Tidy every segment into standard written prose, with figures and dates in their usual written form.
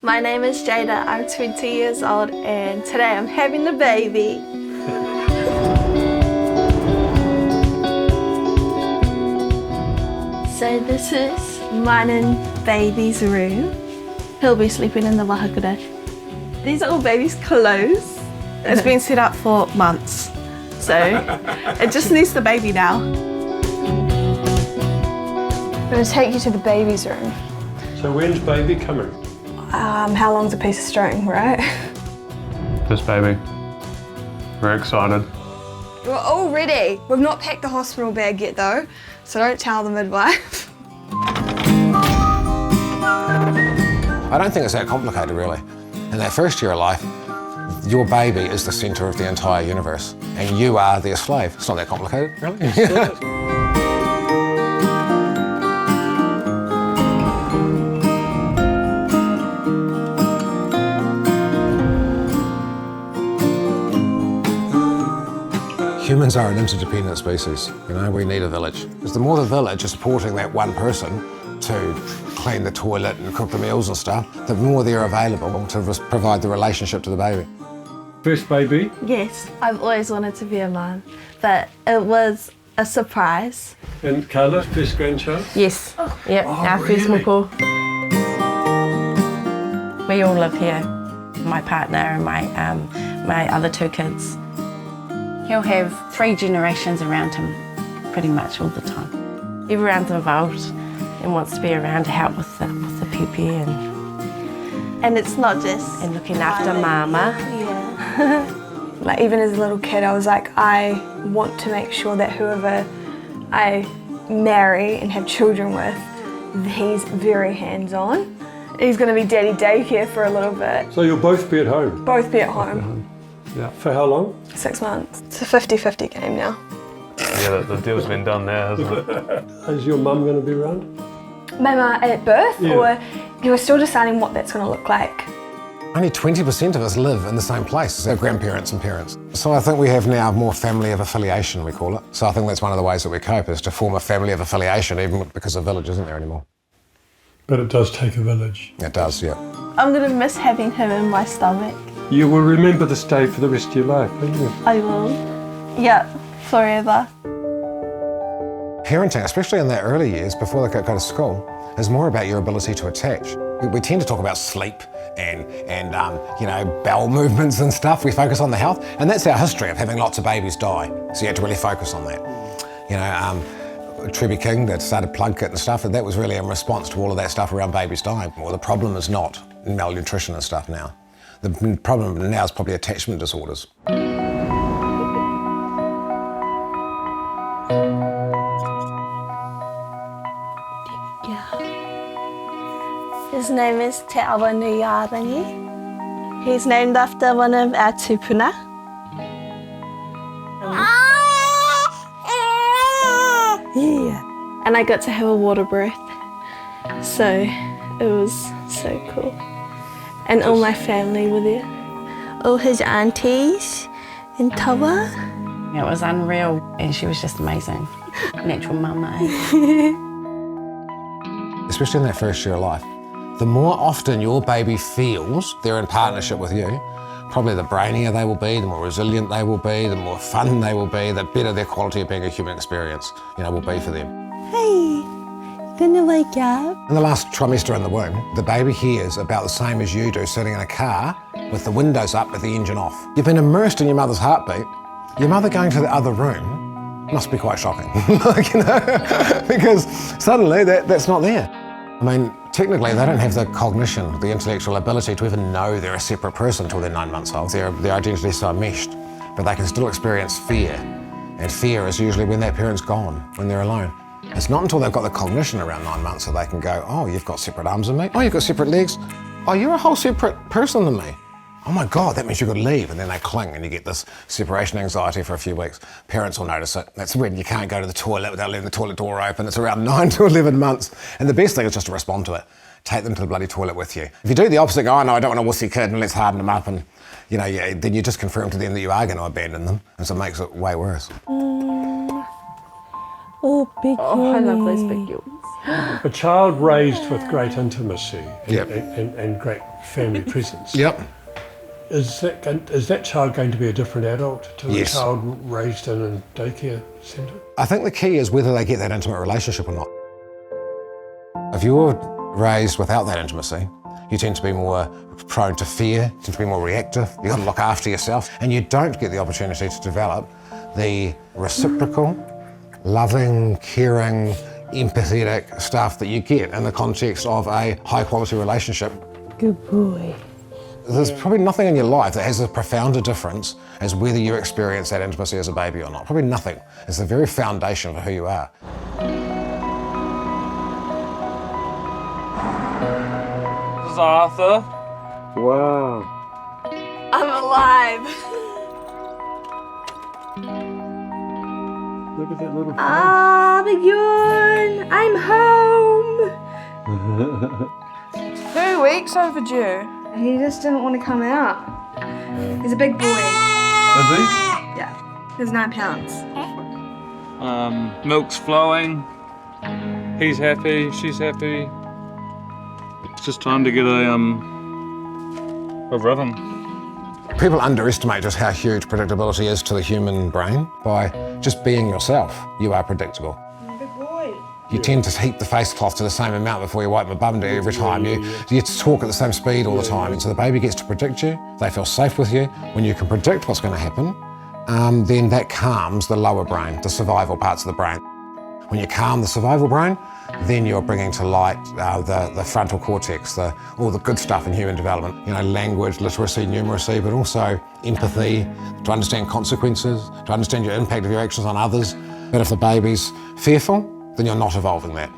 My name is Jadah, I'm 20 years old and today I'm having a baby. So this is mine and baby's room. He'll be sleeping in the wahakura. These are all baby's clothes. It's been set up for months, so it just needs the baby now. I'm going to take you to the baby's room. So when's baby coming? How long's a piece of string, right? This baby. Very excited. We're all ready. We've not packed the hospital bag yet though, so don't tell the midwife. I don't think it's that complicated really. In that first year of life, your baby is the centre of the entire universe and you are their slave. It's not that complicated, really. Humans are an interdependent species, you know, we need a village. Because the more the village is supporting that one person to clean the toilet and cook the meals and stuff, the more they're available to provide the relationship to the baby. First baby? Yes, I've always wanted to be a mum, but it was a surprise. And Carla, first grandchild? Yes, yep, our really? first moko. We all live here, my partner and my other two kids. He'll have 3 generations around him pretty much all the time. Everyone's involved and wants to be around to help with the pepe And it's not just... and looking after mama. Yeah. Like even as a little kid, I was like, I want to make sure that whoever I marry and have children with, he's very hands-on. He's going to be daddy daycare for a little bit. So you'll both be at home? Both be at home. Yeah. For how long? 6 months. It's a 50-50 game now. Yeah, the deal's been done now, hasn't it? Is your mum going to be around? Mama at birth, Yeah. or we're still deciding what that's going to look like. Only 20% of us live in the same place as our grandparents and parents. So I think we have now more family of affiliation, we call it. So I think that's one of the ways that we cope, is to form a family of affiliation, even because the village isn't there anymore. But it does take a village. It does, yeah. I'm going to miss having him in my stomach. You will remember this day for the rest of your life, won't you? I will. Yeah, forever. Parenting, especially in their early years before they go to school, is more about your ability to attach. We tend to talk about sleep and you know, bowel movements and stuff. We focus on the health, and that's our history of having lots of babies die. So you had to really focus on that. You know, Trevi King that started Plunkett and stuff, and that was really in response to all of that stuff around babies dying. Well, the problem is not malnutrition and stuff now. The problem now is probably attachment disorders. His name is Te Awa Rangi. He's named after one of our tupuna. Yeah. And I got to have a water birth, so it was so cool. And all my family were there. All his aunties and tawa. It was unreal and she was just amazing. Natural mama. Especially in that first year of life. The more often your baby feels they're in partnership with you, probably the brainier they will be, the more resilient they will be, the more fun they will be, the better their quality of being a human experience, you know, will be for them. Hey, gonna wake up? In the last trimester in the womb, the baby hears about the same as you do sitting in a car with the windows up with the engine off. You've been immersed in your mother's heartbeat. Your mother going to the other room must be quite shocking, like, you know, because suddenly that's not there. I mean, technically they don't have the cognition, the intellectual ability to even know they're a separate person until they're 9 months old. Their identities so enmeshed, but they can still experience fear. And fear is usually when that parent's gone, when they're alone. It's not until they've got the cognition around 9 months that they can go, oh, you've got separate arms than me. Oh, you've got separate legs. Oh, you're a whole separate person than me. Oh my God, that means you could leave. And then they cling and you get this separation anxiety for a few weeks. Parents will notice it. That's when you can't go to the toilet without leaving the toilet door open. It's around 9 to 11 months. And the best thing is just to respond to it. Take them to the bloody toilet with you. If you do the opposite, go, oh no, I don't want a wussy kid and let's harden them up, and you know, then you just confirm to them that you are going to abandon them. And so it makes it way worse. Oh, big Oh, I love those big yawns. A child raised with great intimacy Yep. and great family presence. Yep. Is that child going to be a different adult to Yes. a child raised in a daycare centre? I think the key is whether they get that intimate relationship or not. If you're raised without that intimacy, you tend to be more prone to fear, tend to be more reactive, you've got to look after yourself, and you don't get the opportunity to develop the reciprocal, loving, caring, empathetic stuff that you get in the context of a high quality relationship. Good boy. There's probably nothing in your life that has a profounder difference as whether you experience that intimacy as a baby or not. Probably nothing. It's the very foundation for who you are. This is Arthur. Wow. I'm alive. Look at that little face. Ah, Bjorn, I'm home. 2 weeks overdue. He just didn't want to come out. He's a big boy. Is he? Yeah, he's 9 pounds. Milk's flowing. He's happy. She's happy. It's just time to get a rhythm. People underestimate just how huge predictability is to the human brain. By just being yourself, you are predictable. You tend to heat the face cloth to the same amount before you wipe the bum every time. You talk at the same speed all the time. And so the baby gets to predict you. They feel safe with you. When you can predict what's going to happen, then that calms the lower brain, the survival parts of the brain. When you calm the survival brain, then you're bringing to light the frontal cortex, all the good stuff in human development. You know, language, literacy, numeracy, but also empathy, to understand consequences, to understand your impact of your actions on others. But if the baby's fearful, then you're not evolving that.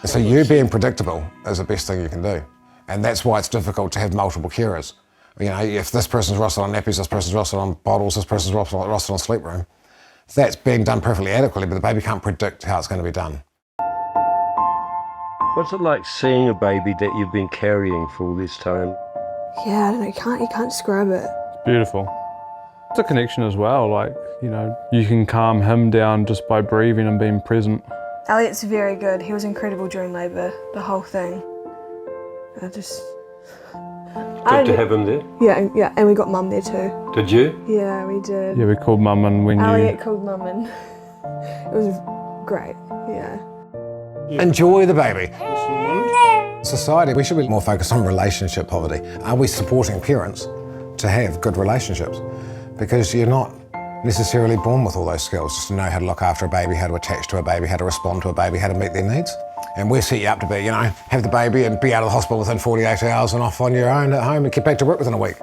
So you being predictable is the best thing you can do. And that's why it's difficult to have multiple carers. You know, if this person's rostered on nappies, this person's rostered on bottles, this person's rostered on sleep room, that's being done perfectly adequately, but the baby can't predict how it's going to be done. What's it like seeing a baby that you've been carrying for all this time? Yeah, I don't know, you can't describe it. Beautiful. It's a connection as well. Like, you know, you can calm him down just by breathing and being present. Elliot's very good. He was incredible during labour, the whole thing. Good to have him there. Yeah, and we got Mum there too. Did you? Yeah, we did. Yeah, we called Mum and when Elliot called Mum and it was great, yeah. Enjoy the baby. Society, we should be more focused on relationship poverty. Are we supporting parents to have good relationships? Because you're not necessarily born with all those skills, just to know how to look after a baby, how to attach to a baby, how to respond to a baby, how to meet their needs. And we'll set you up to be, you know, have the baby and be out of the hospital within 48 hours and off on your own at home and get back to work within a week.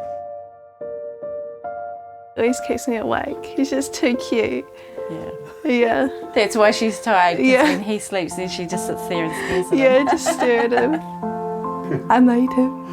He always keeps me awake. He's just too cute. Yeah. Yeah. That's why she's tired, 'cause Yeah. when he sleeps, then she just sits there and stares at him. Yeah, just stare at him. I made him.